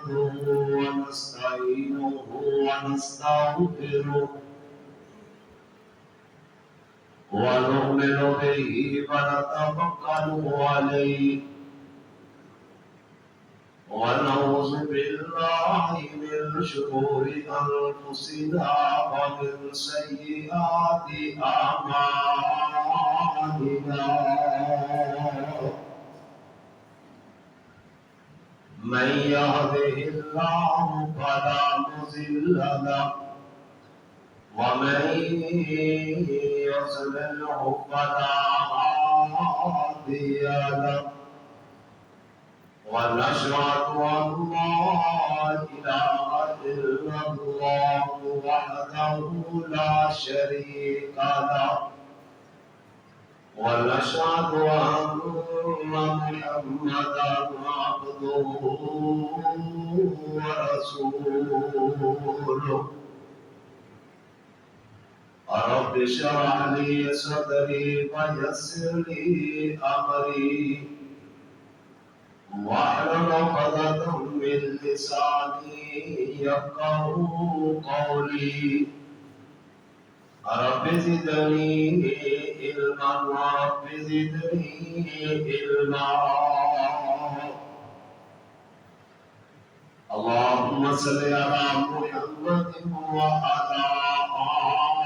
نحمده ونستعينه ونستغفره ونؤمن به ونتوكل عليه ونعوذ بالله من شرور أنفسنا ومن سيئات أعمالنا من يهده الله فلا مضل له ومن يضلله فلا هادي له ونشهد أن لا إله إلا الله وحده لا شريك له ونشهد أن محمدا عبده ورسوله رب اشرح لي صدري ويسر لي أمري واحلل عقدة من لساني يفقهوا قولي رب زدني علما رب زدني علما اللهم صل على محمد وعلى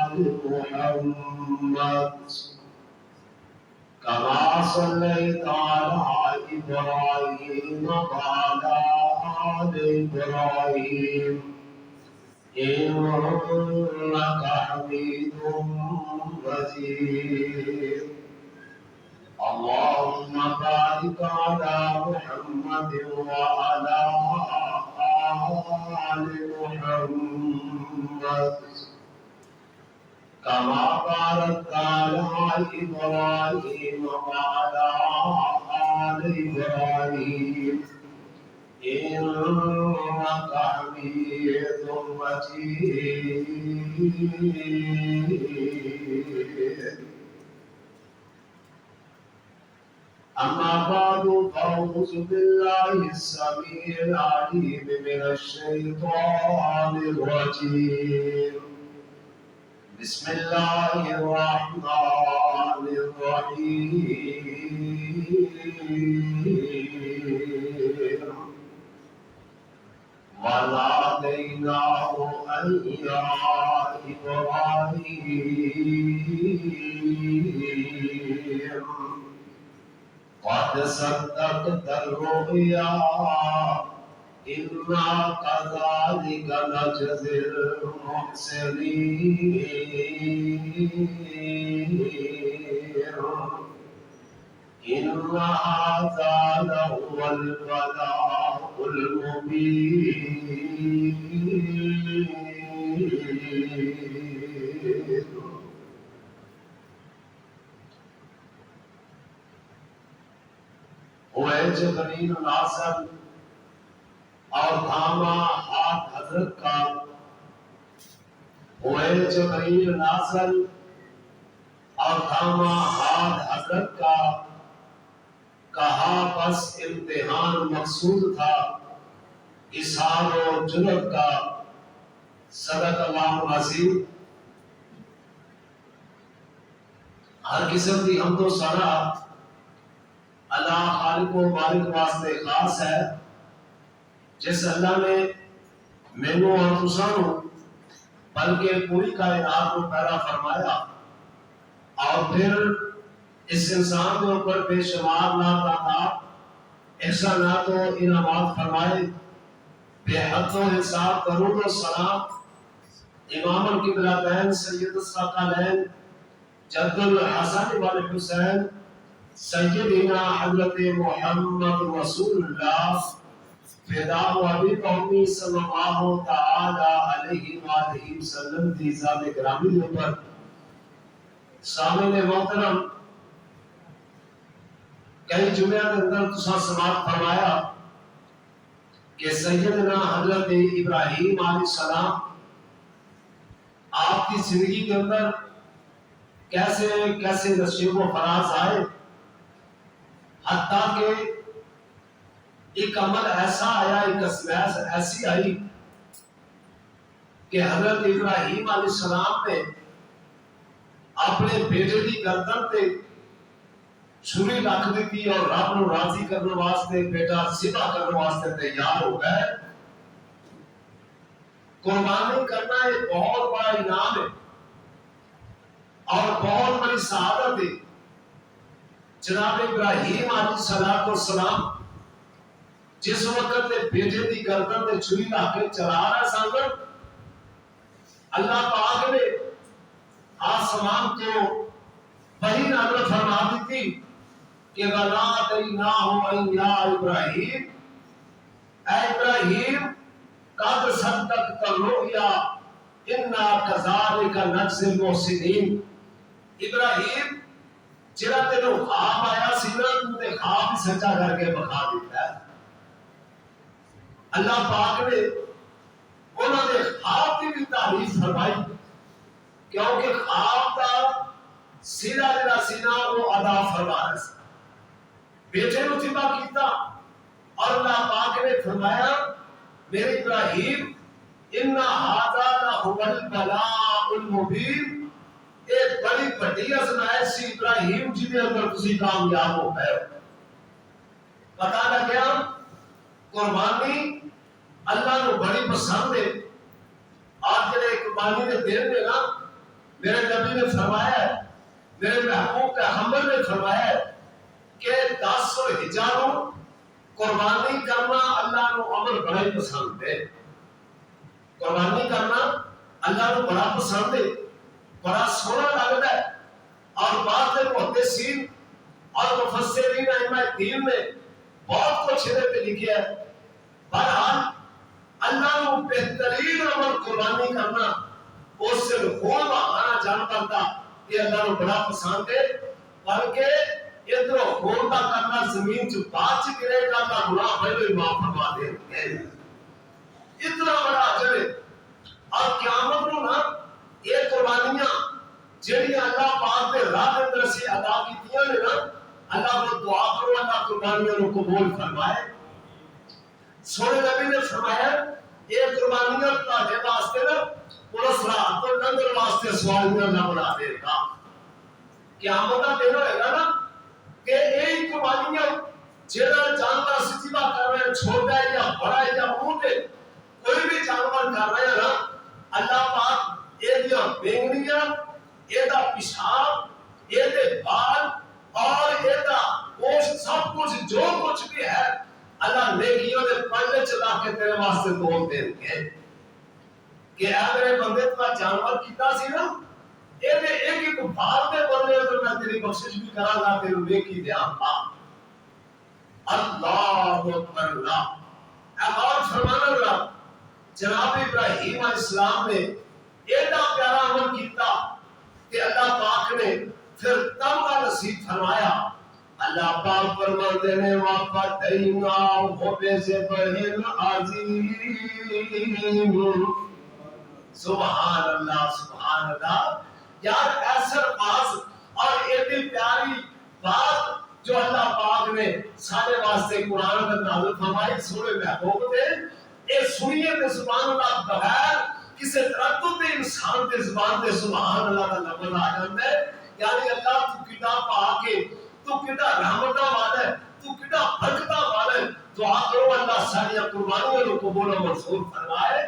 آل محمد كما صليت على إبراهيم وعلى آل إبراهيم إنك حميد مجيد اللهم بارك على محمد وعلى آل محمد كما باركت على إبراهيم وعلى آل إبراهيم إنك حميد مجيد أما بعد فأعوذ بالله السميع العليم من الشيطان الرجيم بسم الله الرحمن الرحيم وناديناه أن يا إبراهيم قد صدقت الرؤيا إنا كذلك نجزي المحسنين إن هذا لهو البلاء المبين ہوئے جبریل نازل اور تھاما ہاتھ حضرت کا ہوئے جبریل نازل اور تھاما ہاتھ حضرت کا کہا بس امتحان مقصود تھا اظہار و جرأت کا صدق اللہ العظیم ہر قسم کی حمد و ثنا اللہ خالق و مالک واسطے خاص ہے جس اللہ نے مینو اور تسانو بلکہ پوری کائنات کو پیدا فرمایا اور پھر اس انسان کے اوپر بے شمار نعمات احسانات و انعامات فرمائے بے حد و حساب درود و سلام امام القبلتین سید الثقلین جد الحسن والحسین سیدنا حضرت محمد رسول اللہ فدا و ابی قومی صلی اللہ تعالی علیہ وآلہ وسلم دی ذات گرامی پر سامنے محترم کئی جمعہ کے اندر تسا سماعت فرمایا کہ سیدنا حضرت ابراہیم علیہ السلام آپ کی زندگی کے اندر کیسے کیسے نصیب و فراز آئے، حتیٰ کہ ایک عمل ایسا آیا، ایک اسمیس ایسی آئی کہ حضرت ابراہیم علیہ السلام نے اپنے بیٹے کی گردن تے چھری رکھ دیتی اور رب نو راضی کرنے واسطے بیٹا ذبح کرنے واسطے تیار ہو گئے۔ قربانی کرنا ایک بہت بڑا انعام ہے اور بہت بڑی سعادت ہے۔ جناب ابراہیم علیہ السلام جس وقت بیٹے کی گردن تے چھری رکھ کے چلا رہا سن، اللہ پاک نے آسمان کو وحی نازل فرما دی تھی کہ وَنَادَيْنَاهُ أَن يَا إِبْرَاهِيمُ، اے ابراہیم قد صدقت الرؤيا انا كذلك نجزي المحسنين۔ ابراہیم جڑا تینوں خواب آیا سی نا، تو تے خواب ہی سچا کر کے بخا دیتا ہے۔ اللہ پاک نے انہوں نے خواب کی بھی تعریف فرمائی، کیونکہ خواب کا سیدھا جڑا سینا وہ ادا فرما رہا سی۔ بیٹے نو ذبح کیتا اور اللہ پاک نے فرمایا میرے ابراہیم ان ھذا لہو البلاء المبین، ایک بڑی بڑی آزمائش سی ابراہیم جی دے اندر تسی کامیاب ہو گئے۔ پتہ لگیا قربانی اللہ نو بڑی پسند ہے۔ آج جڑے قربانی دے دن میں نا، میرے نبی نے فرمایا ہے، میرے محبوب پیغمبر نے فرمایا ہے کہ 10 حجانوں قربانی کرنا اللہ نو عمل بڑا ہی پسند ہے۔ قربانی کرنا اللہ نو بڑا پسند ہے، بڑا سونا لگتا ہے۔ اور بعض محدثین اور مفسرین ائمہ دین نے بہت کچھ اس پہ لکھا ہے۔ بہرحال اللہ نو بہترین عمل قربانی کرنا، اس سے خون بہانا جانور کا یہ اللہ نو بڑا پسند ہے، بلکہ ادھر خون کا کرنا زمین چ بات گرے گا تو گناہ پہلے ہی معاف فرما دے گے۔ اتنا بڑا اجر ہے۔ اور قیامت نو نا یہ قربانیاں جڑی اللہ پاک دے راہ دے اندر سے ادا کیتیاں نے نا، اللہ کو دعا کرو اللہ قربانیاں نو قبول فرمائے۔ سونے نبی نے فرمایا یہ قربانیاں تہاڈے واسطے نا پولیس رات تو لنگر واسطے سواریاں نہ بنا دے گا۔ قیامت کا دن ہوئے گا نا کہ یہی قربانیاں جڑا جانور ذبح کر رہے ہیں، چھوٹا ہے یا بڑا ہے یا اونٹ ہے، کوئی بھی جانور کر رہے ہیں نا، اللہ پاک یہ دیا بینگنیاں، یہ دا پیشاب، یہ دے بال اور یہ دا گوشت، سب کچھ جو کچھ بھی ہے اللہ نیکیوں دے پلے چلا کے تیرے واسطے توڑ دیں گے کہ اے میرے بندے تو جانور کیتا سی نا، یہ دے ایک ایک بال دے بندے تو میں تیری بخشش بھی کرا گا، تیرے نیکی دیاں گا۔ اللہ اکبر اللہ۔ اور فرمانا اللہ جناب ابراہیم علیہ السلام نے ایڈا پیارا عمل کیتا کہ اللہ پاک نے پھر تمغہ نصیب فرمایا۔ اللہ پاک فرماتے ہیں وَفَدَيْنَاهُ بِذِبْحٍ عَظِيمٍ۔ سبحان اللہ سبحان اللہ۔ یار ایسا الفاظ اور ایڈی پیاری بات جو اللہ پاک نے سارے واسطے قرآن میں نازل فرمائی، سورہ محبوب دے اے سنیے تے سبحان اللہ بغیر کسی تردد دے انسان دے زبان دے سبحان اللہ کا لفظ آ جاتا ہے۔ یعنی اللہ تو کتنا پاک ہے، تو کتنا رحمتہ والا ہے، تو کتنا برکتہ والا ہے۔ دعا کرو اللہ ساری قربانیوں کو قبول و منظور فرمائے۔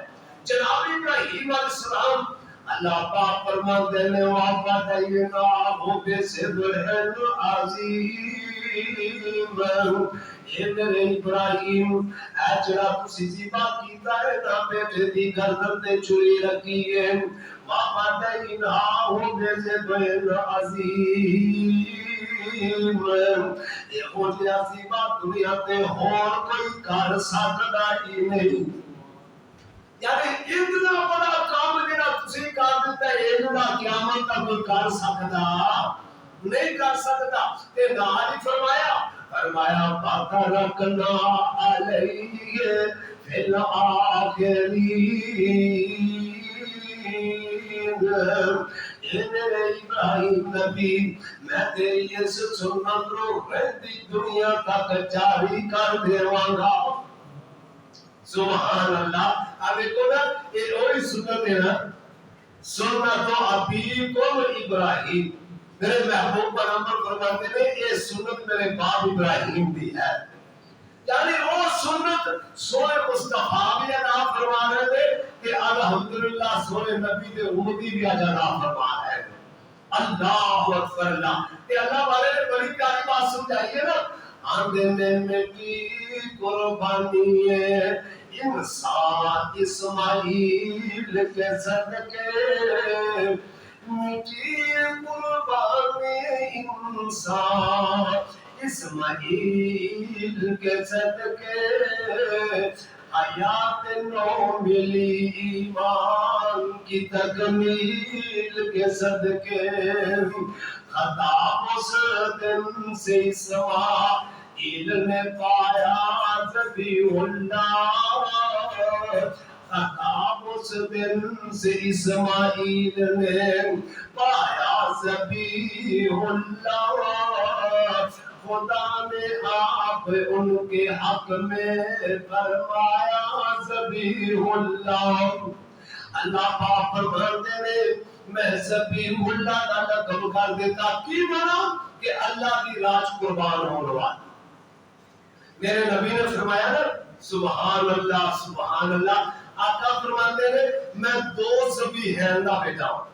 جناب ابراہیم علیہ السلام اللہ پاک فرماتے ہیں وَفَدَيْنَاهُ بِذِبْحٍ عَظِيمٍ۔ اے میرے ابراہیم اے جڑا تسی ذبح کیتا ہے نا بیٹے دی گردن تے چھری رکھی ہے، وَفَدَيْنَاهُ بِذِبْحٍ عَظِيمٍ۔ یہ ہو جیا ذبح دنیا تے ہور کوئی کر سکدا ہی نہیں۔ یعنی اتنا بڑا کام جڑا تسی کر دیتا ہے، یہ جڑا قیامت تک کوئی کر سکدا نہیں کر سکتا۔ تے نال ہی فرمایا بَارَكْنَا عَلَيْهِ فِي الْآخِرِينَ۔ اے میرے ابراہیم نبی میں تیری اس سنت نو رہتی دنیا تک جاری کر دیواں گا سبحان اللہ اب کو نا یہ وہی سنت ہے نا سنت ابیکم ابراہیم میرے محبوب پیغمبر فرماتے ہیں یہ سنت میرے باپ ابراہیم دی ہے یعنی وہ سنت سونے مصطفیٰ بھی ادا فرما رہے تھے کہ الحمدللہ سونے نبی دے امتی بھی ادا فرما رہے تھے اللہ اکبر اللہ کہ اللہ والے نے بڑی پیاری بات سمجھائی ہے نا آندے میں میٹھی قربانی ہے انسان اسماعیل کے صدقے میٹھی قربانی انسان اسماعیل کے صدقے حیات نو ملی ایمان کی تکمیل کے صدقے خطاب اس دن سے اسماعیل نے پایا ذبیح اللہ خطاب اس دن سے اسماعیل نے پایا ذبیح اللہ خدا نے آپ ان کے حق میں فرمایا ذبیح اللہ اللہ پاک فرماتے ہیں میں ذبیح اللہ کا لقب کر دیتا کی منا کہ اللہ کی راج قربان ہونے والا میرے نبی نے فرمایا نا سبحان اللہ آقا فرماتے ہیں میں دو ذبیح کا بیٹا ہوں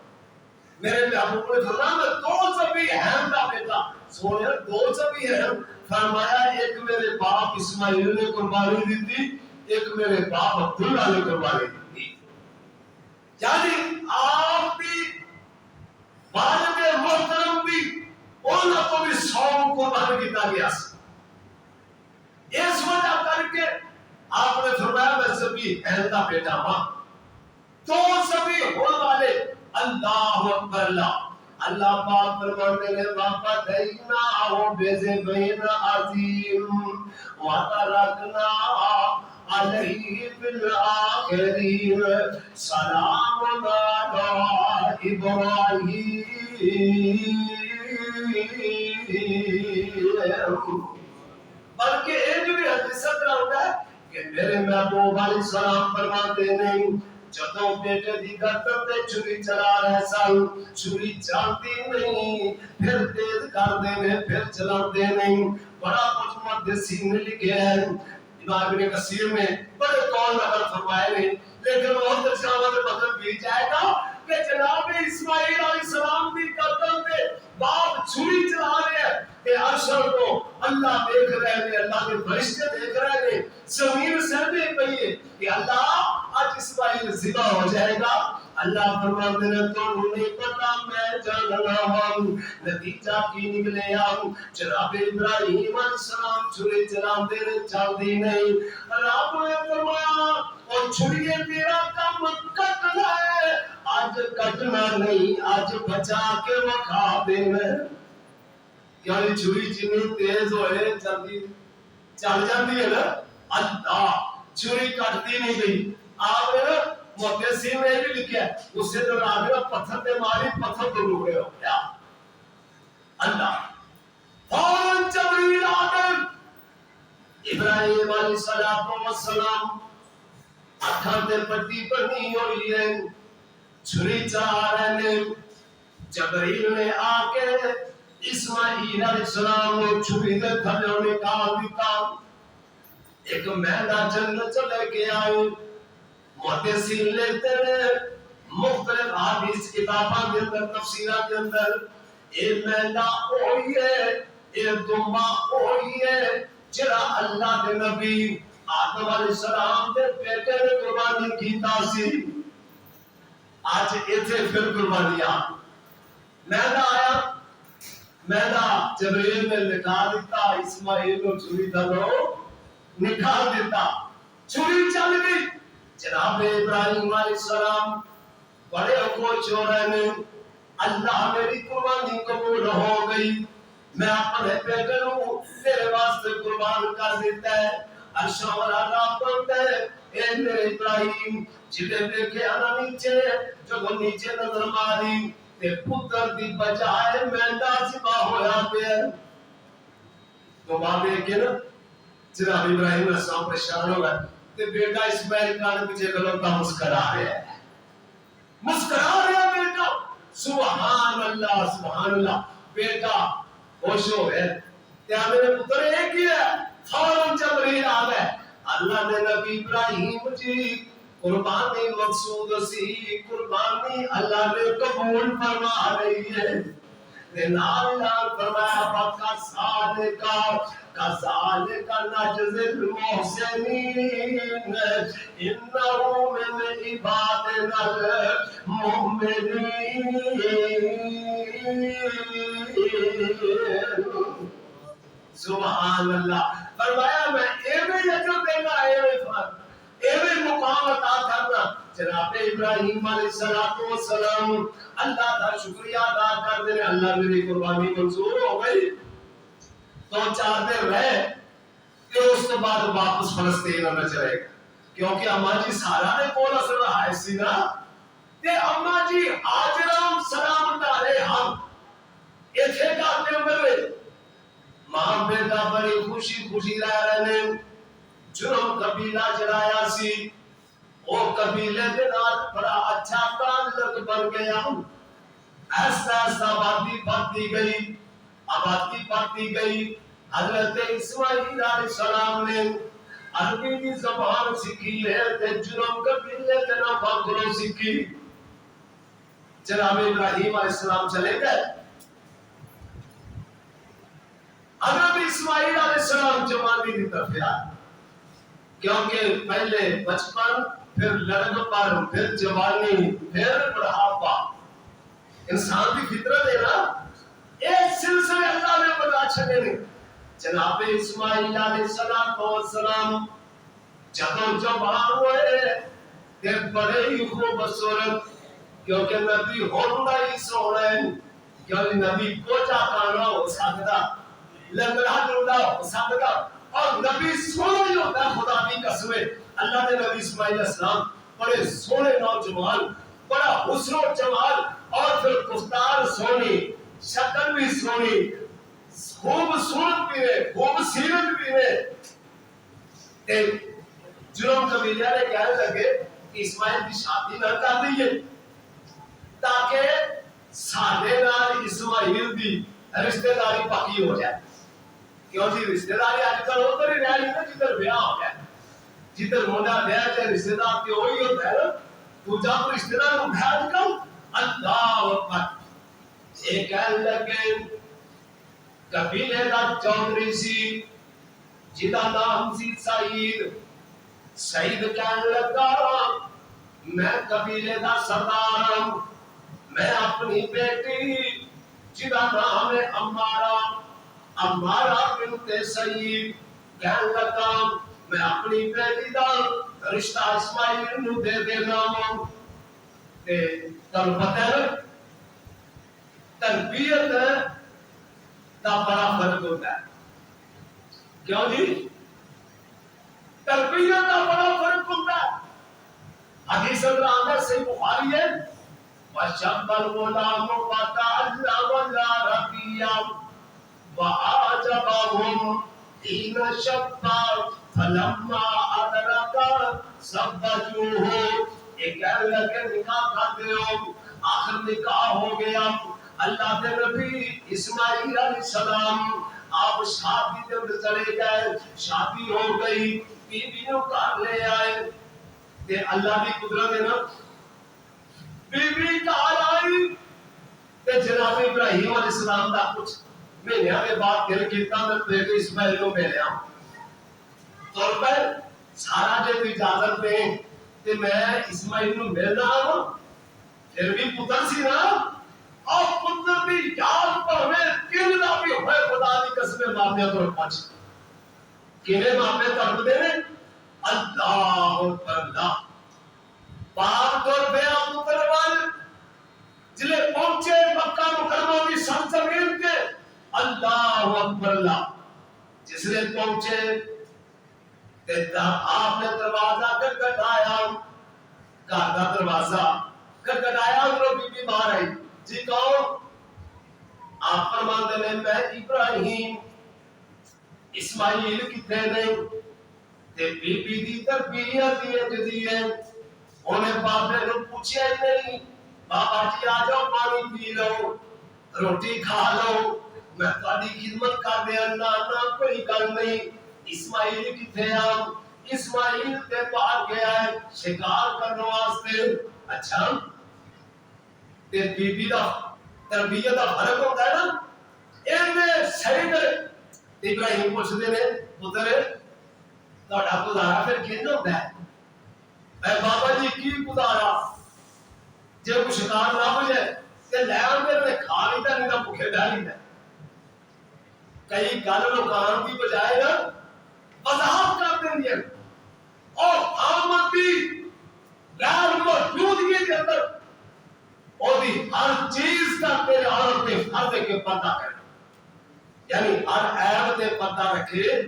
میرے محبوب نے فرمایا میں دو ذبیح کا بیٹا سونے دو ذبیح فرمایا ایک میرے باپ اسماعیل نے قربانی دی تھی ایک میرے باپ عبداللہ نے قربانی دی تھی یعنی آپ بھی والد محترم بھی انہوں کو بھی 100 قربانی کیتا گیا اس وجہ کر کے آپ نے فرمایا میں ذبیح کا بیٹا ہوں دو ذبیح ہونے والے اللہ اکبر اللہ پاک فرماتے ہیں باپا دینا ہو بیزے بین عظیم وَتَرَكْنَا عَلَيْهِ فِي الْآخِرِينَ سَلَامٌ عَلَىٰ إِبْرَاهِيمَ بلکہ ایک بھی حدیث اتنا ہوتا ہے کہ میرے محبوب علیہ السلام فرماتے نہیں جدوں بیٹے دی گردن تے چھری چلا رہے سن چھری چلتی نہیں پھر تیز کر دے پھر چلاتے نہیں بڑا کچھ محدثین نے لکھے ہیں امام ابن کثیر میں بڑے قول نقل فرمائے ہیں لیکن وہ ترجمہ میں مطلب بھی جائے گا کہ جناب اسماعیل علیہ السلام کی گردن تے باپ چھری چلا رہے ہیں کہ عرشر کو اللہ دیکھ رہے ہیں اللہ کے فرشتے دیکھ رہے ہیں زمین سر میں پئی ہے کہ اللہ آج اسماعیل ذبح ہو جائے گا اللہ فرماتے ہیں تو نہیں پتا میں جاننا ہوں نتیجہ کی نکلے ہوں جناب ابراہیم علیہ السلام چھری چلاتے رہے چلتی نہیں رب نے فرمایا اور چھری تیرا کام کٹنا ہے آج کٹنا نہیں آج بچا کے وکھا دینا یعنی چھری جتنی تیز ہوئے چل جاتی ہے نا اللہ چھری کٹتی نہیں گئی آپ نے محدثین نے بھی لکھا ہے اس سے جو راجہ پتھر پہ ماری پتھر تو ٹکڑے ہو گیا اللہ فوراً جبریل آدم ابراہیم علیہ السلام اکھاں تے پٹی بنی ہوئی ہے چھری چلا رہے ہیں جبریل نے آ کے اسماعیل علیہ السلام نے چھری دے تھلے نکال دیتا ایک میدان جنت لے کے آئے محدثین لیتے ہیں مختلف حدیث کتاباں کے اندر تفسیرات کے اندر اے میدان ہوئی ہے اے دمبا ہوئی ہے جڑا اللہ کے نبی آدم علیہ السلام دے بیٹے نے قربانی کیتا سی آج ایتھے پھر قربانیاں میدان آیا میدان جبریل نے نکال دیتا اسماعیل کو چھری دلو نکال دیتا چھری چل گئی جناب ابراہیم علیہ السلام بڑے خوش ہو رہے ہیں اللہ میری قربانی قبول ہو گئی میں اپنے بیٹے کو تیرے واسطے قربان کر دیتا ہے عرش والا بنتا ہے اے میرے ابراہیم جلے دیکھے انا نیچے جو نیچے نظر ماری تے پتر دی بجائے مینڈا ذبح ہویا پیا. تو باپ یہ کہ نا جناب ابراہیم علیہ السلام پریشان ہو گئے تے بیٹا اسماعیل کان پیچھے کھلوتا مسکرا رہا ہے. مسکرا رہا بیٹا. سبحان اللہ بیٹا خوش ہو گئے. کیا میرے پتر ایک ہی ہے. فوراً جبریل آ گئے. اللہ نے نبی ابراہیم جی قربانی مقصود سی قربانی اللہ نے قبول فرما رہی ہے. نال فرمایا بکا صادقا کذالک نجزی المحسنین انہ من عبادنا المؤمنین. سبحان اللہ. فرمایا میں ایویں اجر دینا ایویں مقام عطا کرنا. جناب ابراہیم علیہ السلام اللہ کا شکریہ ادا کر دے. اللہ میری قربانی منظور ہو گئی. تو 4 دن رہے کہ اس کے بعد واپس فلسطین میں چلے گئے کیونکہ اماں جی سارا نے کول اثر ہے سی نا. تے اماں جی ہاجرام سلام ڈالے ہم ایتھے کرتے مرے. ماں بیٹا بڑی خوشی رہ رہے نے. جرم قبیلہ جلایا سی وہ قبیلے کے نال بڑا اچھا تعلق بن گیا. ایسا آبادی بڑھتی گئی. حضرت اسماعیل علیہ السلام نے عربی کی زبان سیکھی ہے تے جرم قبیلے کے نام بھگرو سیکھی. جناب ابراہیم علیہ السلام چلے گئے. حضرت اسماعیل علیہ السلام جوانی کی طرف آئے کیونکہ پہلے بچپن پھر لڑکپن پھر جوانی پھر بڑھاپا انسان کی فطرت ہے نا. ایک سلسلے اللہ نے بتا چھڑے نے. جناب اسماعیل علیہ السلام جب جوان ہوئے تے بڑے ہی خوبصورت کیونکہ نبی ہونا ہی سونا ہے. کیونکہ نبی کوچا کانا ہو سکتا لنگڑا ڈوڈا ہو سکتا اور نبی سونا ہی ہوتا ہے. خدا کی قسم اللہ نے نبی اسماعیل علیہ السلام بڑے سونے نوجوان بڑا حسن و جمال اور پھر گفتار سونی شکل بھی سونی خوبصورت بھی ہے خوبصورت بھی ہے. جرم قبیلہ نے کہنے لگے کہ اسماعیل کی شادی نہ کر دیئے تاکہ سادے نال اسماعیل دی رشتہ داری پکی ہو جائے. کیوں جی رشتہ داری آج کل ادھر ہی رہ رہی ہے جدھر بیاہ ہو جائے. جدھر موڈا بیاہ چاہے رشتہ دار کے وہی ہوتا ہے نا. تو جب رشتہ دار کو بیاہ کر اللہ اکبر. ایک کہنے لگے قبیلے کا چودھری سی جدا نام سی سعید کہنے لگا میں قبیلے کا سردار ہوں. میں اپنی بیٹی جدا نام ہے امارا بنت سعید کہنے لگا میں اپنی بیٹی دا رشتہ اسماعیل نو دے دینا ہوں. تم پتہ ہے تربیت دا بڑا فرق ہوتا ہے. کیوں جی تربیت دا بڑا فرق ہوتا ہے. حدیث اندر صحیح بخاری ہے وَشَبَّ الْغُلَامُ وَتَعَلَّمَ الْعَرَبِيَّ وَأَعْجَبَهُمْ حِينَ شَبَّ فَلَمَّا أَدْرَكَ زَوَّجُوهُ. ایک کہنے لگے نکاح کرتے ہو آخر نکاح ہو گیا. اللہ کے نبی اسماعیل علیہ السلام آپ شادی کے اندر چلے گئے. شادی ہو گئی بیویوں کار لے آئے. اللہ کی قدرت ہے نا بیوی کار آئی تے جناب ابراہیم علیہ السلام دا کچھ مہینے کے بعد دل کیتا میں بیٹے اسماعیل کو ملیا. طور پر سارا جب اجازت دیں تے میں اسماعیل کو ملنا ہوں. پھر بھی پتر سی نا اور پتر بھی یاد پر میں کلنا بھی ہوئے خدا دی قسم مارنے تو پچ کنے ماپے ترب دے اللہ اکبر اللہ. باپ طور پہ آپ پتر بال جلے پہنچے مکہ مکرمہ کی سرزمین کے اللہ اکبر اللہ. جس نے پہنچے آپ نے دروازہ کھٹکھٹایا گھر کا دروازہ کھٹکھٹایا اور بی بی باہر آئی. جی کون؟ آپ فرماتے ہیں میں ابراہیم، اسماعیل کتنے نے تے بی بی دی تربیت دی ہے، انہیں بابے نے پوچھا ہی نہیں بابا جی آ جاؤ پانی پی لو روٹی کھا لو میں تھوڑی خدمت کر دیا، نہ کوئی گل نہیں۔ اسماعیل کتنے آ؟ اسماعیل تے باہر گیا ہے شکار کرنے واسطے۔ اچھا تے بی بی دا تربیت دا فرق ہوتا ہے نا، اینے صحیح کرے۔ ابراہیم پوچھتے ہیں پتر تہاڈا گزارا پھر کینج ہوندا ہے؟ اے بابا جی کی گزارا؟ جے کوئی شکار نہ ہو جائے تے لے آندے تے کھا لیتا نہیں تے بھوکے بیٹھ لیتا۔ کئی گل لوکاں دی بجائے نا وضاحت کر دیں گے اور آمدی غیر موجودگی کے اندر اور بھی ہر چیز کا تیرے عورت کے فرد کے پردہ کرے، یعنی ہر عیب تے پردہ رکھے۔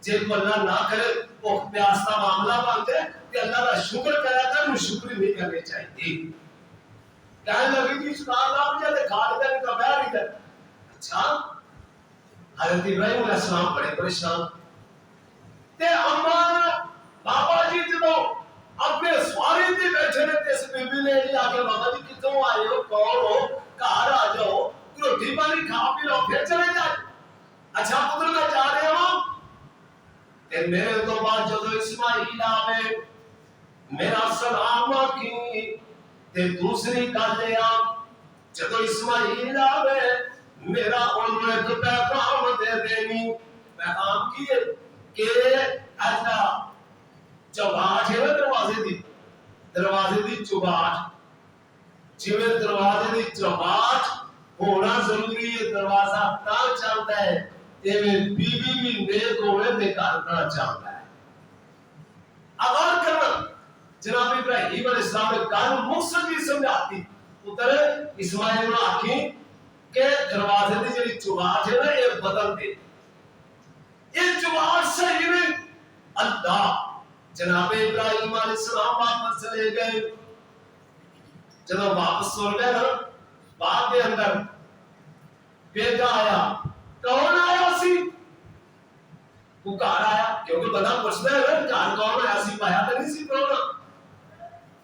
جے کو اللہ نہ کرے وہ پیاس کا معاملہ بنتے کہ اللہ کا شکر کرا تھا وہ شکر نہیں کرنے چاہیے۔ کہنے لگی تھی شکار نہ ہو جائے کھا لیتا نہیں تو بیٹھ لیتا۔ اچھا حضرت ابراہیم علیہ السلام بڑے پریشان تے اما بابا جی جدو اپنے سواری تے بیٹھے نے تے اس بی بی نے جی آکے بابا جی کتوں آئے ہو کون ہو گھر آ جاؤ روٹی پانی کھا پی لو پھر چلے جائے۔ اچھا پتر میں جا رہا ہوں تے میرے تو بعد جدو اسماعیل آوے میرا سلام آکھی تے دوسری گل یہ جدو اسماعیل آوے میرا انہوں نے پیغام دے دینی۔ پیغام کیے کہ ایسا چوباٹ ہے نا دروازے دی چوباٹ، جویں دروازے دی چوباٹ ہونا ضروری ہے، دروازہ نہ چلتا ہے ایویں بی بی بھی نیک ہوئے تے گھر نہ چلتا ہے۔ اگر کرنا جناب ابراہیم علیہ السلام نے گل مقصد بھی سمجھاتی پتر اسماعیل نے آکھی کہ دروازے دی جڑی چوباٹ ہے نا یہ بدل دے، یہ چوباٹ صحیح نہیں۔ اللہ جناب ابراہیم علیہ السلام واپس چلے گئے، جب واپس سو گئے نا بعد کے اندر بیٹا آیا، کون آیا سی؟ وہ گھر آیا کیونکہ بندہ پوچھتا ہے نا گھر کون آیا سی، پایا تو نہیں سی کون؟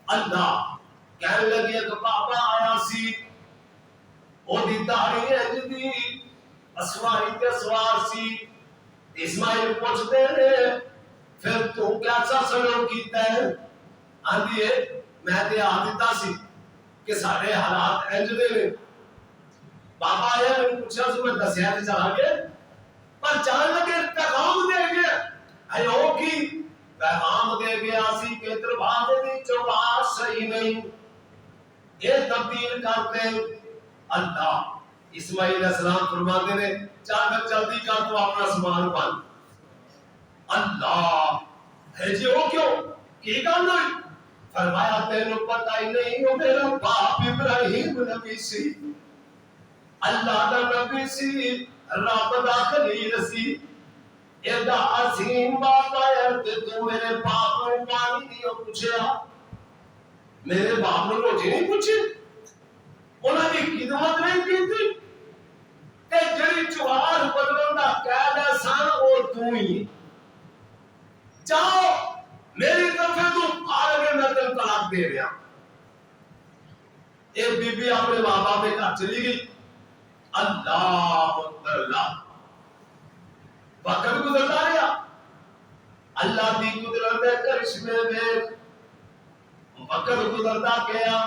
اللہ کہنے لگے کہ بابا آیا سی وہ دی داڑھی ہے جی اسواری تے سوار سی۔ اسماعیل پوچھتے ہیں پھر تو کیسا سلوک کیتا ہے؟ آندھی ہے میں تے آ دیتا سی کہ سارے حالات انج دے نے۔ بابا آیا میں پوچھا سی میں دسیا تے چلا گیا پر جان لگے پیغام دے گیا ایو کی پیغام دے گیا سی کہ دروازے دی چوباٹ صحیح نہیں یہ تبدیل کرتے۔ اللہ اسماعیل علیہ السلام فرماتے نے چل جلدی کر تو اپنا سامان بن۔ اللہ ہے جی وہ کیوں کی گل ہوئی؟ فرمایا تینوں پتہ ہی نہیں وہ میرا باپ ابراہیم نبی سی، اللہ دا نبی سی، رب دا خلیل سی، ایڈا عظیم باپ آیا تے تو میرے باپ کو پانی نہیں پوچھا، میرے باپ نے روٹی نہیں پوچھی، انہوں نے خدمت نہیں کی تھی کہ جڑی چوار بدلن دا قید ہے سان وہ تو ہی جاؤ میری طرف تو بھاگ کے میں تم طلاق دے رہا۔ ایک بی بی اپنے ماں باپ کے گھر چلی گئی، اللہ اکبر، اللہ وقت گزرتا رہا، اللہ دی قدرت کے کرشمے میں وقت گزرتا گیا،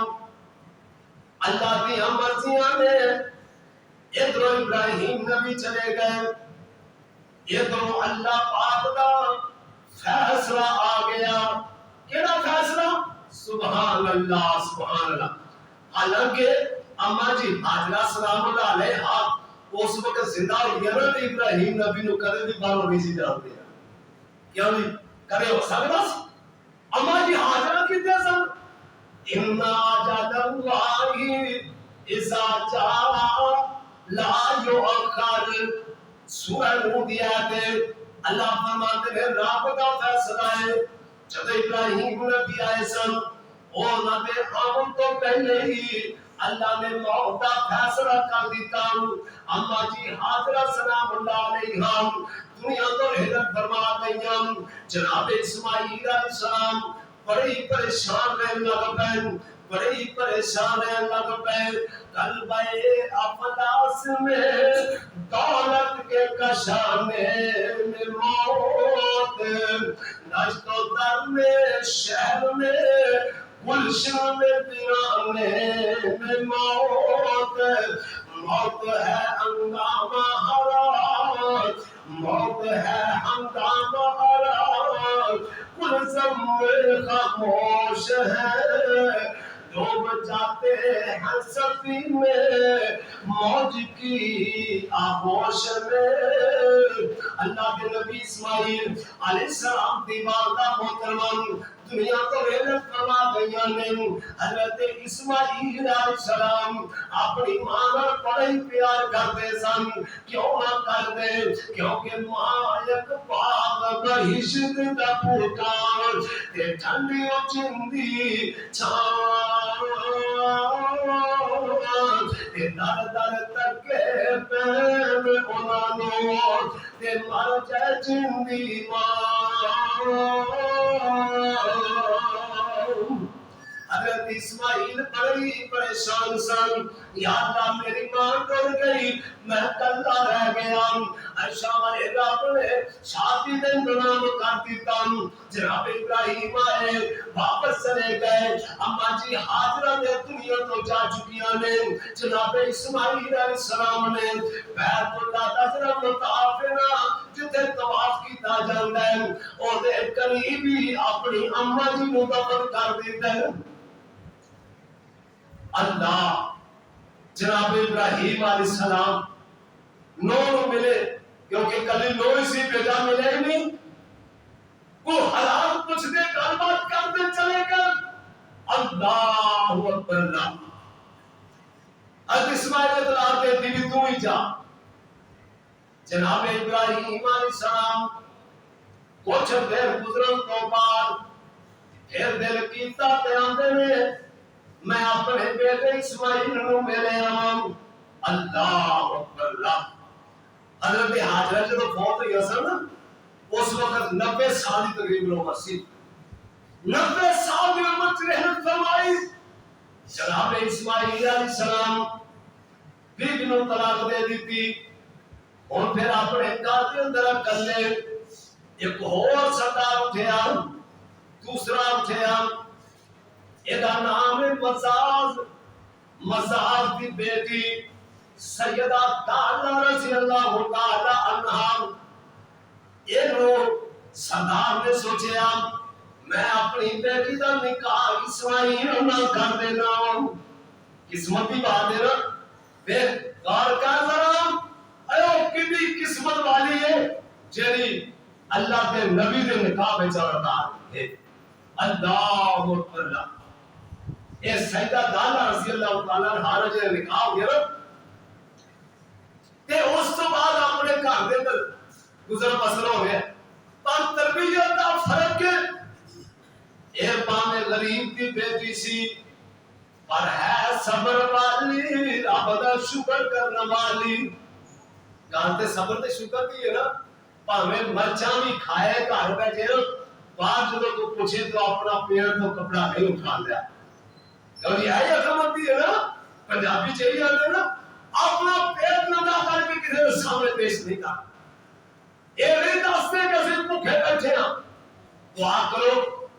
اللہ کی مرضیاں میں ادھر ابراہیم نبی چلے گئے، ادھر اللہ پاک دا فیصلہ آ گیا۔ کیڑا فیصلہ؟ سبحان اللہ سبحان اللہ۔ حالانکہ اما جی حاجرہ سلام اللہ علیہا اس وقت زندہ ہوئی ہے نا تو ابراہیم نبی نو کدے بھی باہر نہیں سی جانتے کیوں نہیں کرے ہو سکتا سی؟ اما جی حاجرہ کتنے سن؟ اِنَّا جَلَ اللَّهِ اِذَا جَاءَ لَا يُؤَخَّرُ سورہ نور آیت اللہ فرماتے ہیں رب کا فیصلہ ہے جب ابراہیم نبی آئے سن اور نبی آمن تو پہلے ہی اللہ نے موت کا فیصلہ کر دیتا. اما جی حاضرہ سلام اللہ علیہا دنیا تو ہجرت فرما گئیں. جناب اسماعیل علیہ السلام بڑے ہی پریشان رہنے لگ پے, بڑے ہی پریشان رہنے لگ پے. قلبے افلاس میں دولت کے کشانے میں موت, نشت و در میں شہر میں گلشن میں ویرانے میں موت. موت ہے ہنگامہ حرام, موت ہے ہنگامہ حرام, گلزم میں خاموش ہے, ڈوب جاتے ہیں سفی میں موج کی آغوش میں. اللہ کے نبی اسماعیل علیہ السلام دیوار کا محترم دنیا کو رحمت فرما گئیں نے. حضرت اسماعیل علیہ السلام اپنی ماں کو بڑے ہی پیار کرتے سن. کیوں نہ کرتے, کیونکہ ماں ایک باغ بہشت دا پھوٹا تے ٹھنڈی و چندی چھاں تے در در تکے پین انہاں نوں تے مر جائے چندی ماں. حضرت اسماعیل بڑی پریشان سن. یا اللہ میری ماں ٹر گئی, میں کلا رہ گیا. عائشہ والے رب نے شادی کا انتظام کر دیتا. جناب ابراہیم آئے واپس چلے گئے. اما جی حاجرہ نے دنیا تو جا چکیاں نے. جناب اسماعیل علیہ السلام نے بیت اللہ دا ذرا مطاف نا جتے طواف کیتا جاندا ہے او دے قریب ہی اپنی اما جی نوں دفن کر دیتا ہے. اللہ جناب ابراہیم علیہ السلام نو ملے, کیونکہ کلی نو اسی بیٹا ملے ہی نہیں. وہ حالات پوچھ دے, گل بات کرتے چلے گا. اللہ اکبر. اللہ حضرت اسماعیل اطلاع دے دی تو ہی جا. جناب ابراہیم علیہ السلام کچھ دیر گزرن تو بعد پھر دل کیتا تے آندے نے میں اپنے بیٹے اسماعیل نو ملے آؤں. اللہ اکبر. اللہ حضرت حاجرہ جب فوت ہوئی سن اس وقت 90 سال کی تقریباً عمر سی. 90 سال کی عمر سے رحمت فرمائی. جناب اسماعیل علیہ السلام بیوی نو طلاق دے دیتی. اور پھر اپنے گھر کے اندر کلے ایک اور سردار اٹھیا, دوسرا اٹھیا. ایدہ نام مزاز, مزاز کی بیٹی سیدہ تعالی رضی اللہ تعالی عنہ. اینو سردار نے سوچیا میں اپنی بیٹی دا نکاح اسماعیل نہ کر دینا. قسمت کی بات ہے نا. پھر غور کر ذرا ایو کتنی قسمت والی ہے جیڑی اللہ کے نبی دے نکاح وچ عورت ہے. اللہ اکبر. یہ سیدہ دانا رضی اللہ تعالیٰ عنہ جے نکاح ہو گیا نا تے اس تو بعد اپنے گھر دے اندر گزر بسر ہو گیا. پر تربیت کا فرق ہے. اے پاویں غریب کی بیٹی سی پر ہے صبر والی, رب دا شکر کرنے والی. کہتے صبر تے شکر دی ہے نا. پاویں مرچاں بھی کھائے گھر بیٹھے نا, بعد جدوں کو پوچھے تو اپنا پیر تو کپڑا نہیں اٹھا لیا. اور یہ ہے عقل ہے نا. پنجابی چاہیے آتے نا اپنا پیٹ ننگا کر کے کسی کے سامنے پیش نہیں کر. یہ نہیں دستے کہ اسی بھوکے بیٹھے ہیں. دعا کرو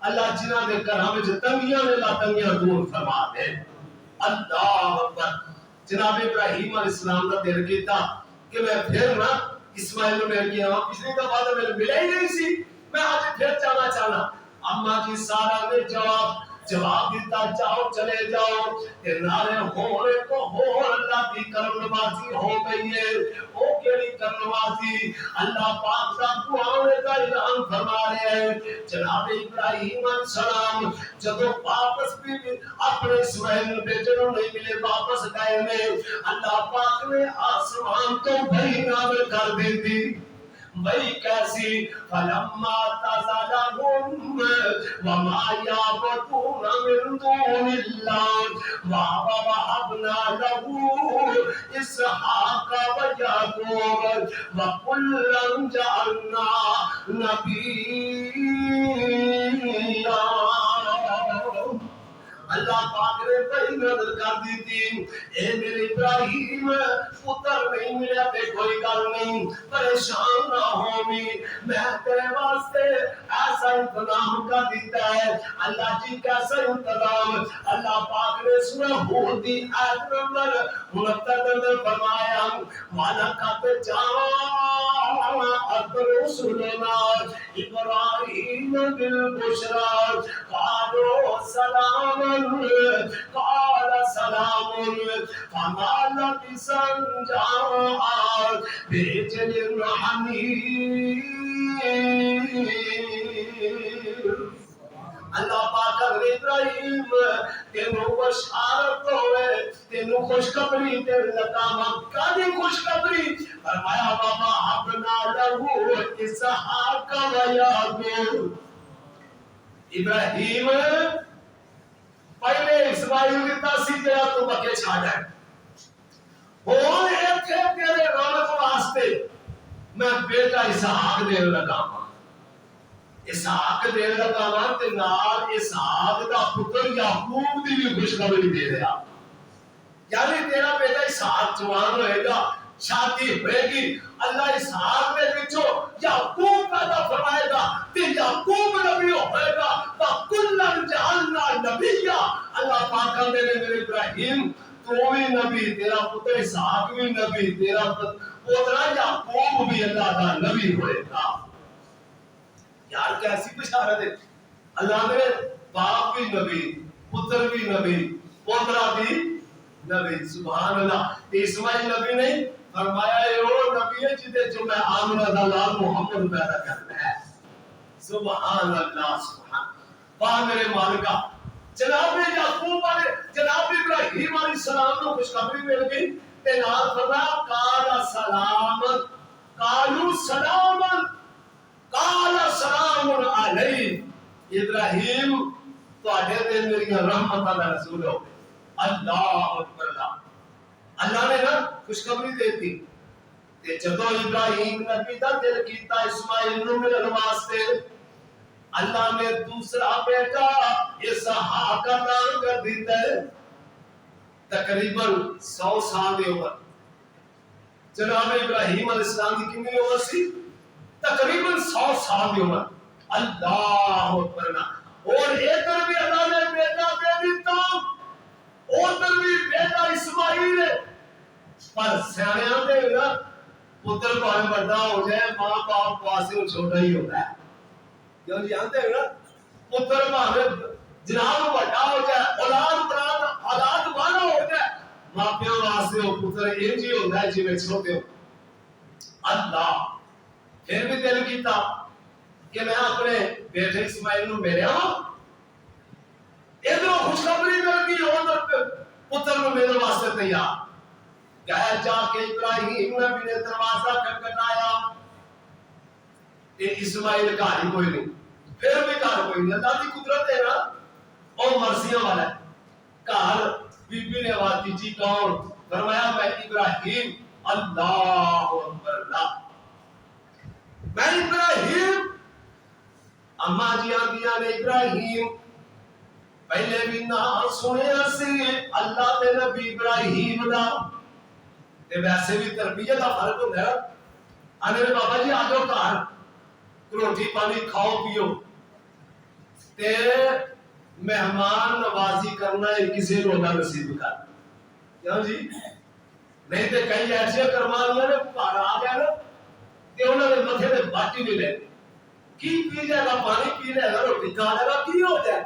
اللہ جنہ دے گھراں وچ تنگیاں نے لا تنگیاں دور فرما دے. اللہ اکبر. جناب ابراہیم علیہ السلام دا دل کیتا کہ میں پھر نہ اسماعیل نوں مل گیا. پچھلی دفعہ تو میں ملا ہی نہیں سی, میں آج پھر جانا چاہنا. اما جی سارا نے جواب دیتا جاؤ چلے جاؤ. کہ نارے ہونے کو ہو اللہ کی کرم نوازی ہو گئی ہے. او کیڑی کرم نوازی, اللہ پاک دا قرآن کا اعلان فرما رہے ہیں. جناب ابراہیم علیہ السلام جب واپس بھی اپنے اسماعیل بیٹے نوں نہیں ملے, واپس گئے نے. اللہ پاک نے آسمان تو بھری نازل کر دی تھی. وہی کیسی فلما تزلهم وما يعبدون من دون اللہ ووهبنا له اسحاق ويعقوب وكلا جعلنا نبيا. اللہ پاک نے پہلی نظر کر دی تھی اے میرے ابراہیم پتر نہیں ملیا تے کوئی گل نہیں پریشان نہ ہوویں میں تیرے واسطے ایسا انتظام کر دیتا ہے. اللہ جی کیسا انتظام؟ اللہ پاک نے سورہ ہود دی آیت نمبر 69 میں فرمایا وَلَقَدْ جَاءَتْ رُسُلُنَا إِبْرَاهِيمَ بِالْبُشْرَىٰ قَالُوا سَلَامًا قال سلام فما لبث أن جاء بعجل حنيذ. اللہ پاک ابراہیم تینوں بشارت ہوئے تینوں خوشخبری تے لگاما کدی خوشخبری فرمایا بابا اپنا لہو اسحاق و یعقوب. ابراہیم پہلے اسماعیل کی تاسی تیرا تو بکے چھاڑا ہے اور ایک ہے تیرے رونق واسطے میں بیٹا اسحاق دے لگا اسحاق دے لگا تے نال اسحاق دا پتر یعقوب دی بھی خوشخبری دے رہا یعنی تیرا بیٹا اسحاق جوان ہوئے گا شادی ہوئے گی اللہ اسحاق میں بچو یعقوب پیدا فرمائے گا تے یعقوب نبی ہوئے گا وَكُلًّا جَعَلْنَا نَبِيًّا. اللہ پاک کہتے ہیں میرے ابراہیم تو بھی نبی تیرا پتر اسحاق بھی نبی تیرا پتر یعقوب بھی اللہ کا نبی ہوئے گا. یار کیسی بشارت ہے اللہ نے باپ بھی نبی پتر بھی نبی پوترا بھی نبی. سبحان اللہ. اسماعیل نبی نہیں فرمایا یہ وہ نبی ہے جدے جو میں آمنہ دا لال محمد پیدا کرنا ہے. سبحان اللہ سبحان واہ میرے مالکا. جناب یعقوب والے جناب ابراہیم علیہ السلام کو خوشخبری مل گئی تے نال فرمایا قال سلام قالوا سلاما قال سلام علیہ. ابراہیم تواڈے تے میری رحمت دا رسول ہو. اللہ اکبر. اللہ نے نا خوشخبری دیتی تے جدوں ابراہیم نبی دا دل کیتا اسماعیل نو ملن واسطے اللہ نے دوسرا بیٹا اسحاق عطا کر دیتا ہے تقریباً 100 سال دی عمر. جناب ابراہیم علیہ السلام کی کتنی عمر سی؟ تقریباً 100 سال دی عمر. اللہ اکبر. اور ادھر بھی اللہ نے بیٹا دے دیتا ادھر بھی بیٹا اسماعیل پر سیانے دے نا پتر بھاوے بڑا ہو جائے ماں باپ واسطے چھوٹا ہی ہوتا ہے. جو جانتے ہیں نا پتر بھاوے جناب بڑا ہو جائے اولاد والا ہو جائے ماپیوں واسطے وہ پتر انج ہی ہوتا ہے جی میں چھوٹے ہو. اللہ پھر بھی دل کیتا کہ میں اپنے بیٹے اسماعیل نو میرے ہوں ادھر خوشخبری مل گئی ادھر پتر نو میرے واسطے تیار. گھر جا کے ابراہیم نبی نے دروازہ کھٹکھٹایا اسماعیل گھر ہی کوئی نہیں. پھر بھی گھر کوئی نہیں. اللہ کی قدرت ہے نا اور مرضیاں والا ہے. گھر بی بی نے آواز دی جی کون؟ فرمایا میں ابراہیم. اللہ اکبر. میں ابراہیم. اما جی آندیاں نے ابراہیم پہلے بھی نہ سنیا سی اللہ دے نبی ابراہیم دا تے ویسے بھی تربیت دا فرق ہوندا ہے. آنے بابا جی آ جاؤ گھر روٹی پانی کھاؤ پیو تے مہمان نوازی کرنا ہے کسی کو نہ نصیب کر. کیوں جی نہیں تے کئی ایسے کرمانیاں نے گھر آ گیا نا تے انہاں دے متھے تے باٹی نہیں لے کی پی جائے گا پانی پی لے گا روٹی کھا لے گا کی ہو جائے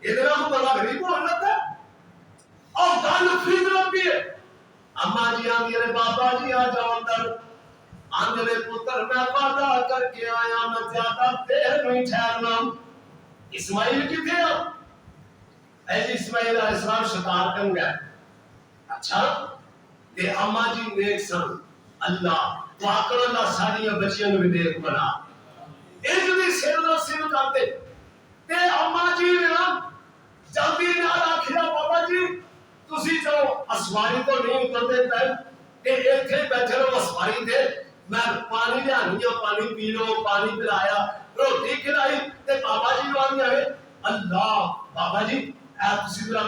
ادھر کو بڑا غریب ہو لگتا ہے اور گل فطرت بھی ہے. اما جی آندی نے بابا جی آ جاؤ اندر. آندے نے پتر میں وعدہ کر کے آیا میں زیادہ دیر نہیں ٹھہرنا. اسماعیل کتنے ہو؟ اے جی اسماعیل علیہ السلام شکار کر گئے. اچھا تے اما جی نیک سن. اللہ واقعا اللہ ساری بچیاں نو بھی نیک بنا. ایک بھی سر کرتے تے اما جی نے نا جب تسی جو اسواری تو نہیں اترتے پہن کہ ایتھے بیٹھے رہو اسواری دے میں پانی لیا پانی پی لو پانی پلایا روٹی کھلائی تے بابا جی نو آنی آئے اللہ بابا جی اے تسی ذرا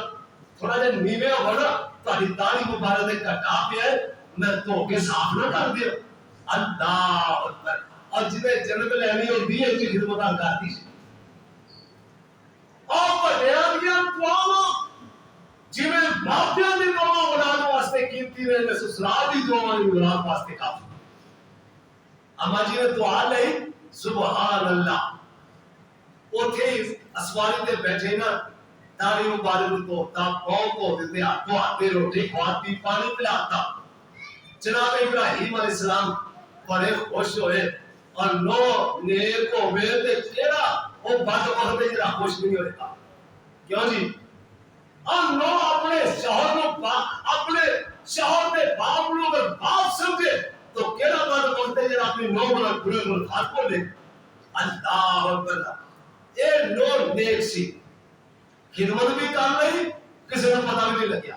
تھوڑا جا نیوے ہو نا تہاڈی داڑھی مبارک دے کٹا پیا ہے میں دھو کے صاف نہ کر دیو اللہ اکبر اور جنہیں جنت لینی ہوندی ہے جی خدمتاں کرتی سی اور بڑیاں دیاں دعاواں جویں ماپیاں دی دعا اولاد واسطے کیتی نے سسرال دی دعا اولاد واسطے کافی اما جی نے دعا لئی سبحان اللہ اوتھے اسواری تے بیٹھے نا داڑھی مبارک دھوتا پاؤں دھو دیتے ہاتھ دھوتے روٹی کھواتی پانی پلاتا جناب ابراہیم علیہ السلام بڑے خوش ہوئے اور نو نیک ہوئے تے کیڑا او بد وقت جڑا خوش نہیں ہوئے کیوں جی اور نو اپنے شوہر کو اپنے شوہر دے باپ نو اگر باپ سمجھے تو کیڑا بد وقت جڑا اپنی نو بنا برے الفاظ بولے اللہ اکبر اے نو نیک سی خدمت بھی کر رہی کسی کو پتہ بھی نہیں لگیا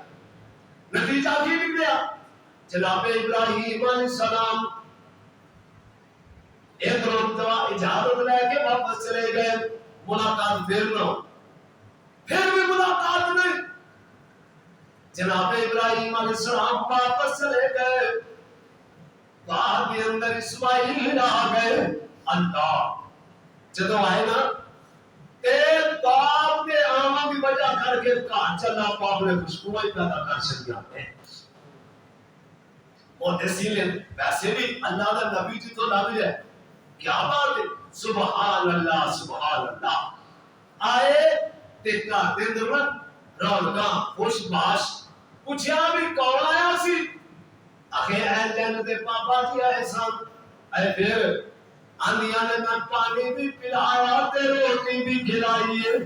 نتیجہ کی نکلیا جناب ابراہیم علیہ السلام ایک مرتبہ اجازت لے کے واپس چلے گئے ملاقات پھر نہ ہو پھر بھی ملاقات نہیں جناب ابراہیم علیہ السلام واپس چلے گئے باہر کے اندر اسماعیل آ گئے اللہ جدو آئے نا ایک باپ نے آمن کی وجہ کر کے کہا چلا پاپ نے خوشبو پیدا کر سکیا ہے اور اسی لیے ویسے بھی اللہ کا نبی جی تو نبی ہے کیا بات ہے سبحان اللہ آئے تے گھر دے اندر رونقاں خوش باش پوچھیا بھی کون آیا سی آخے اے جن دے پاپا جی آئے سن اے پھر آندیاں نے میں پانی بھی پلایا تے روٹی بھی کھلائی ہے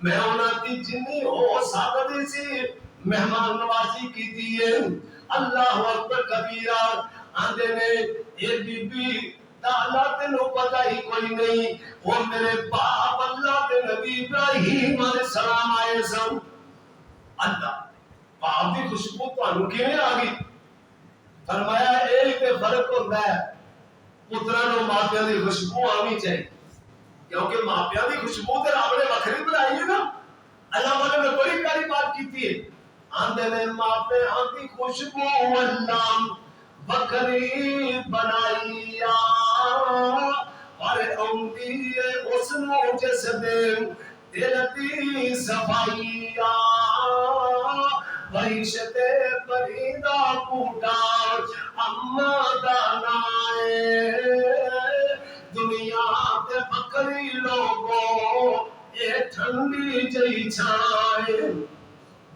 میں انہاں دی جنی ہو سکتی سی مہمان نوازی کی دیئے اللہ اکبر کبیرہ آندے نے یہ بی بی اللہ تینوں پتہ ہی کوئی نہیں وہ میرے باپ اللہ کے نبی ابراہیم علیہ السلام آئے سن اللہ باپ دی خوشبو تانوں کیویں آ گئی فرمایا ایک تے فرق ہوندا ہے پتراں نوں ماپیاں دی خوشبو آنی چاہیے کیونکہ ماپیاں دی خوشبو تے رب نے وکھری بنائی ہے نا اللہ والے نے بڑی پیاری بات کی ہے آندے نے ماپیاں دی خوشبو اللہ وکھری بنائی اور امدی اس نو جس دے دل دی صفائی بریشت پریدہ کوٹا اما دانائے دنیا تے بکری لوگوں اے ٹھنڈی جئی چھائے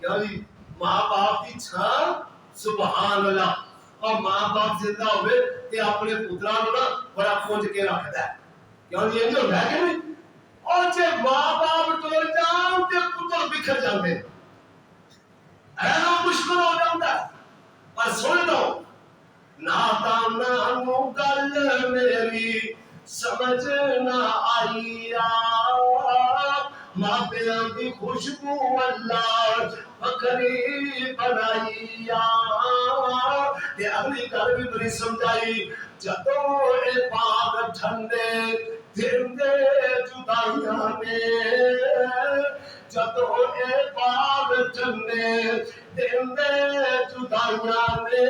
یعنی ماں باپ کی چھان سبحان اللہ اور ماں باپ زندہ ہوئے تے اپنے پتراں نوں نا بڑا کھوج کے رکھدا ہے کیوں یہ جو ہے کہ نہیں اور جے ماں باپ ٹر جان تے پتر بکھر جاندے اینا مشکل ہو جاتا ہے پر سن لو نادانا نو گل میری سمجھ نہ آئی ماں پیاں دی خوشبو اللہ بکری بنائی تے اگلی گل بھی بڑی سمجھائی جدو اے باغ ٹھنڈے دھندے جدائیاں نے جدو اے باغ ٹھنڈے دھندے جدائیاں نے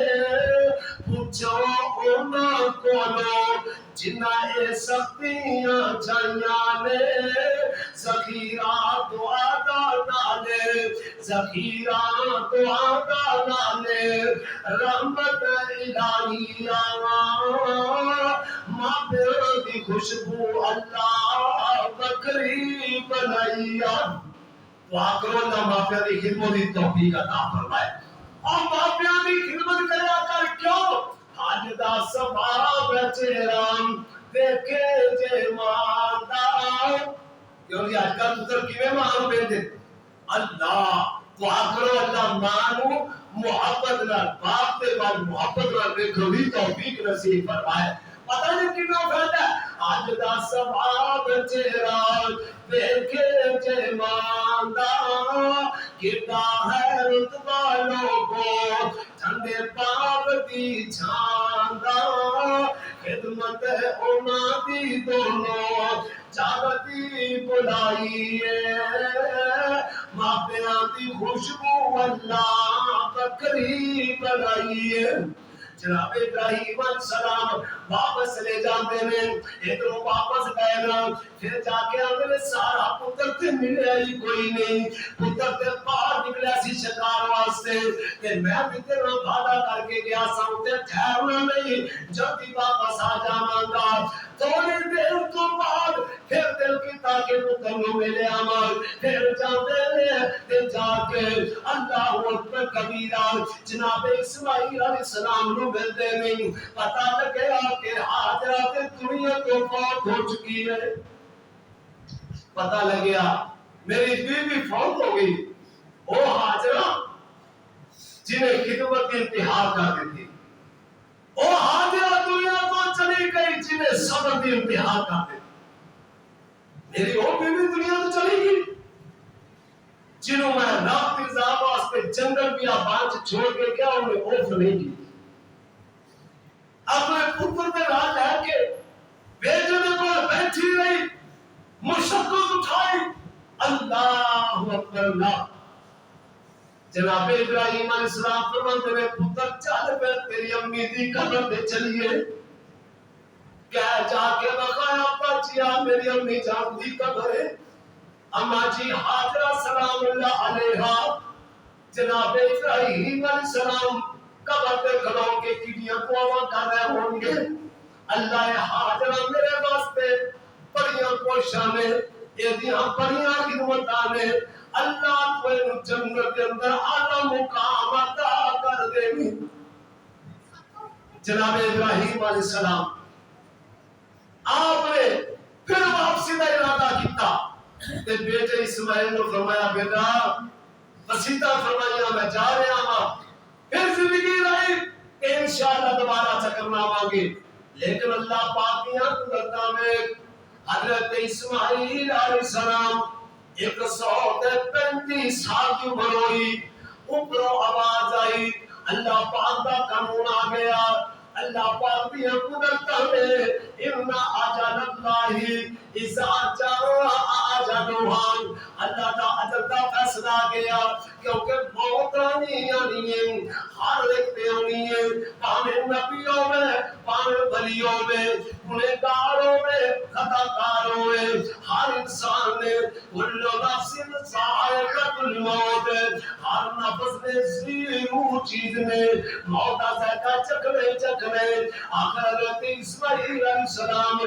پوچھو انہاں کولو جنہ اے سختیاں جائیاں نے ذخیرہ دعا دا نالے ذخیرہ دعا دا نالے رحمت الہی ماں پیو دی خوشبو اللہ بکری بنائی دعا کرو اللہ ماں پیو دی خدمت دی توفیق عطا فرمائے اور ماں پیو دی خدمت کریا کر کیوں آج دا سباب چہرام دیکھے جے ماندہ کیونکہ آج کل پتر کیویں ماں پہ دے اللہ دعا کرو اللہ ماں محبت نال باپ دے بعد محبت نال دیکھو بھی توفیق نصیب فرمائے پتہ نہیں کیوں کہتا ہے آج دا سباب چہرام دیکھے جے ماندہ کتا ہے رتبہ لوگوں ٹھنڈے پاپ دی چھاندا خدمت انہاں دی دونوں جاگتی بلائی ماپیاں دی خوشبو اللہ بکری بنائی جناب ابراہیم علیہ السلام واپس لے جاندے نے ادھروں واپس گئے نا پھر جا کے آندے سارا پتر تے ملیا ہی کوئی نہیں پتر تے باہر نکلیا سی شکار واسطے تے میں بھی تیرا وعدہ کر کے گیا سا تے ٹھہرنا نہیں جلدی واپس آ جاواں گا تھوڑی دیر تو بعد پھر دل کی تاکہ پتر نو ملے آواں پھر جاندے نے تے جا کے اللہ اکبر کبیرہ جناب اسماعیل علیہ السلام نو ملتے نہیں پتہ لگیا کہ ہاجرہ تے دنیا تو فوت ہو چکی ہے پتہ لگیا میری بیوی فوت ہو گئی وہ ہاجرہ جنہیں خدمت کی انتہا کر دی تھی وہ ہاجرہ دنیا کو چلی گئی جنہیں صبر کی انتہا کر دی میری وہ بیوی دنیا تو چلی گئی جنہوں میں رات کی زاب واسطے جنگل بھی آباد چھوڑ کے کیا انہیں اوف نہیں کی اپنے پتر کے رات ہے کہ بیٹے کو بیٹھی رہی مشقت اٹھائی اللہ اکبر اللہ جناب ابراہیم علیہ السلام فرماتے ہیں پتر چل پہ تیری امی دی قبر پہ چلیے کہہ جا کے بخایا بچیا میری امی جان دی قبر ہے اما جی حاجرہ سلام اللہ علیہا جناب ابراہیم علیہ السلام قبر پہ کھڑو کے کیڑیاں کو کر رہے ہوں گے اللہ حاجرہ میرے واسطے بڑیاں کوشاں یہ دیاں بڑیاں خدمتاں نے اللہ کو جنت کے اندر اعلی مقام عطا کر دے جناب ابراہیم علیہ السلام آپ نے پھر واپسی کا ارادہ کیتا تے بیٹے اسماعیل نے فرمایا بیٹا وسیلہ فرمایا میں جا رہا ہوں پھر زندگی رہی کہ انشاءاللہ دوبارہ چکر نہ آواں گے لیکن اللہ پاک کی قدرت میں حضرت اسماعیل علیہ السلام 135 سال کی عمر ہوئی اوپروں آواز آئی اللہ پاک کا قانون آ گیا اللہ پاک کی قدرت میں ان اجل اللہ اذا جاء اجلهم اللہ کا اجل کا فیصلہ آ گیا کیونکہ موت آنی ہے ہر ایک پہ آنی ہے پانے نبیوں میں پانے ولیوں میں گنہگاروں میں خطا کاروں میں ہر انسان نے کل نفس ذائقۃ الموت ہر نفس نے ضرور چیز نے موت کا ذائقہ چکھنے حضرت اسماعیل علیہ السلام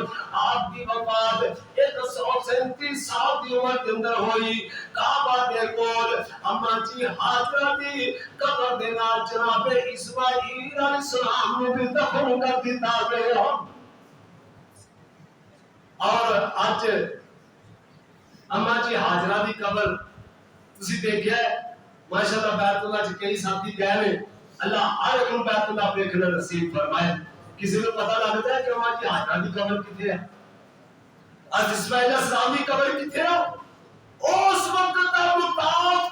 آپ کی وفات 137 سال کی عمر کے اندر ہوئی کعبہ کے کول اما جی حاجرہ دی قبر دے نال جناب اسماعیل علیہ السلام نے بھی دفن کر دیتا گیا اور آج اما جی حاجرہ دی قبر تسی دیکھیا ہے ماشاءاللہ بیت اللہ جی کئی ساتھی گئے نے اللہ ہر ایک بیت اللہ دیکھنا نصیب فرمائے کسی کو پتہ لگتا ہے کہ اما جی حاجرہ دی قبر کتنے ہے آج اسماعیل علیہ السلام کی قبر کتنے ہے اس وقت کا مطاف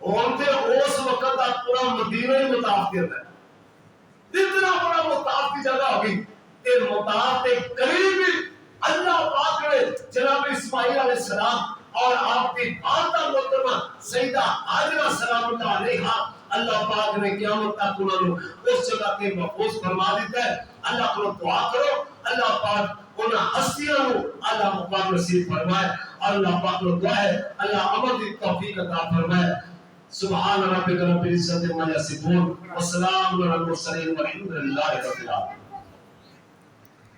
ہوتے اس وقت کا پورا مدینہ ہی مطاف کے اندر اتنا بڑا مطاف کی جگہ ہوگی کہ مطاف کے قریب اللہ پاک نے جناب اسماعیل علیہ السلام اور آپ کی والدہ محترمہ سیدہ حاجرہ سلام اللہ علیہا اللہ پاک نے قیامت تک انہوں اس جگہ کے محفوظ فرما دیتا ہے اللہ کو دعا کرو اللہ پاک ان ہستیاں اللہ مقام نصیب فرمائے اللہ پاک کو دعا ہے اللہ عمل کی توفیق عطا فرمائے سبحان ربک رب العزت عما یصفون والسلام علی المرسلین والحمد للہ رب العالمین